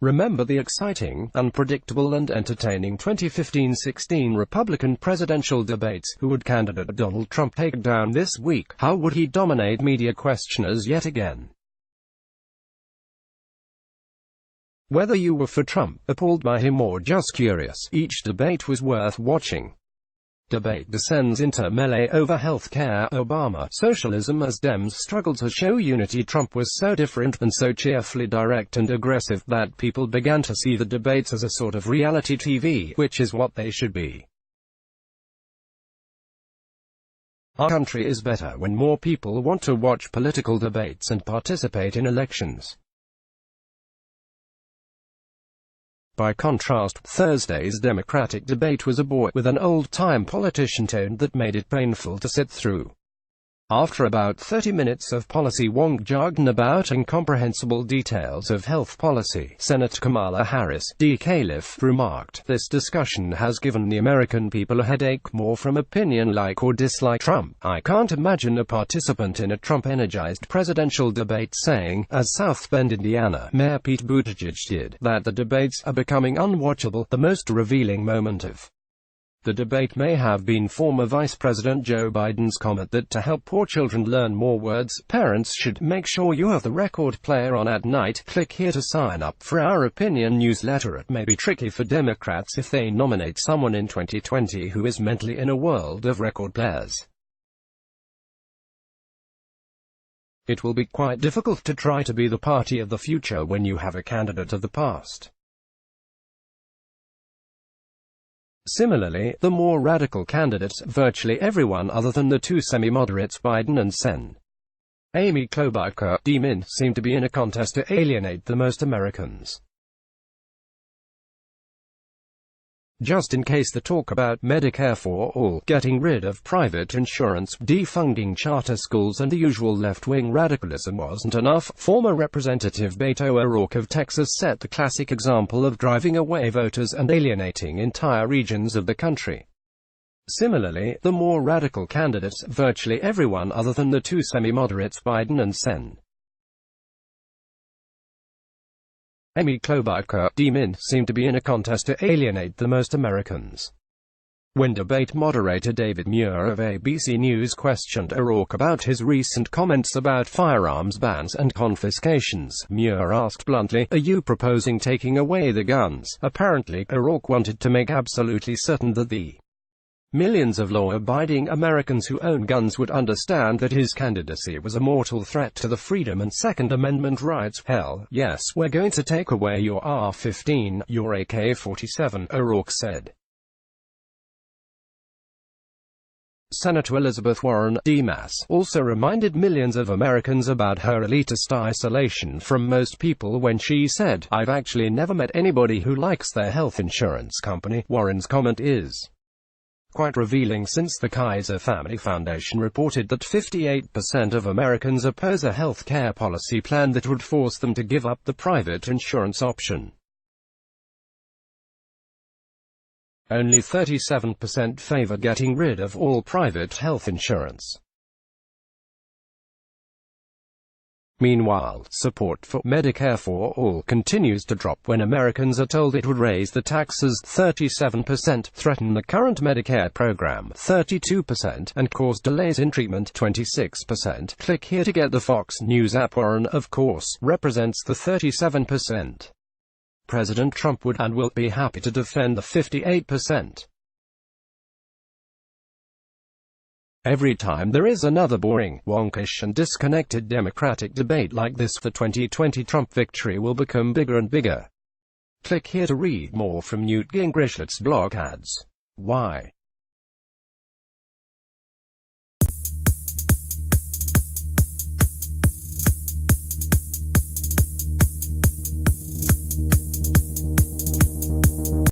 Remember the exciting, unpredictable and entertaining 2015-16 Republican presidential debates? Who would candidate Donald Trump take down this week? How would he dominate media questioners yet again? Whether you were for Trump, appalled by him or just curious, each debate was worth watching. Debate descends into melee over health care, Obama, socialism as Dems struggled to show unity. Trump was so different and so cheerfully direct and aggressive that people began to see the debates as a sort of reality TV, which is what they should be. Our country is better when more people want to watch political debates and participate in elections. By contrast, Thursday's Democratic debate was a bore, with an old-time politician tone that made it painful to sit through. After about 30 minutes of policy wonk jargon about incomprehensible details of health policy, Senator Kamala Harris, D. Caliph, remarked, "This discussion has given the American people a headache, more from opinion like or dislike Trump. I can't imagine a participant in a Trump-energized presidential debate saying, as South Bend, Indiana, Mayor Pete Buttigieg did, that the debates are becoming unwatchable." The most revealing moment of the debate may have been former Vice President Joe Biden's comment that to help poor children learn more words, parents should make sure you have the record player on at night. Click here to sign up for our opinion newsletter. It may be tricky for Democrats if they nominate someone in 2020 who is mentally in a world of record players. It will be quite difficult to try to be the party of the future when you have a candidate of the past. Similarly, the more radical candidates, virtually everyone other than the two semi-moderates Biden and Sen. Amy Klobuchar, D-Min, seem to be in a contest to alienate the most Americans. Just in case the talk about Medicare for all, getting rid of private insurance, defunding charter schools and the usual left-wing radicalism wasn't enough, former Representative Beto O'Rourke of Texas set the classic example of driving away voters and alienating entire regions of the country. Similarly, the more radical candidates, virtually everyone other than the two semi-moderates Biden and Sen. Amy Klobuchar, D-Min, seem to be in a contest to alienate the most Americans. When debate moderator David Muir of ABC News questioned O'Rourke about his recent comments about firearms bans and confiscations, Muir asked bluntly, "Are you proposing taking away the guns?" Apparently, O'Rourke wanted to make absolutely certain that the millions of law-abiding Americans who own guns would understand that his candidacy was a mortal threat to the Freedom and Second Amendment rights. "Hell, yes, we're going to take away your AR-15, your AK-47, O'Rourke said. Senator Elizabeth Warren, D-Mass, also reminded millions of Americans about her elitist isolation from most people when she said, "I've actually never met anybody who likes their health insurance company." Warren's comment is quite revealing, since the Kaiser Family Foundation reported that 58% of Americans oppose a health care policy plan that would force them to give up the private insurance option. Only 37% favor getting rid of all private health insurance. Meanwhile, support for Medicare for all continues to drop when Americans are told it would raise the taxes 37%, threaten the current Medicare program 32%, and cause delays in treatment 26%. Click here to get the Fox News app. Warren, of course, represents the 37%. President Trump would and will be happy to defend the 58%. Every time there is another boring, wonkish and disconnected Democratic debate like this, the 2020 Trump victory will become bigger and bigger. Click here to read more from Newt Gingrich's blog ads. Why?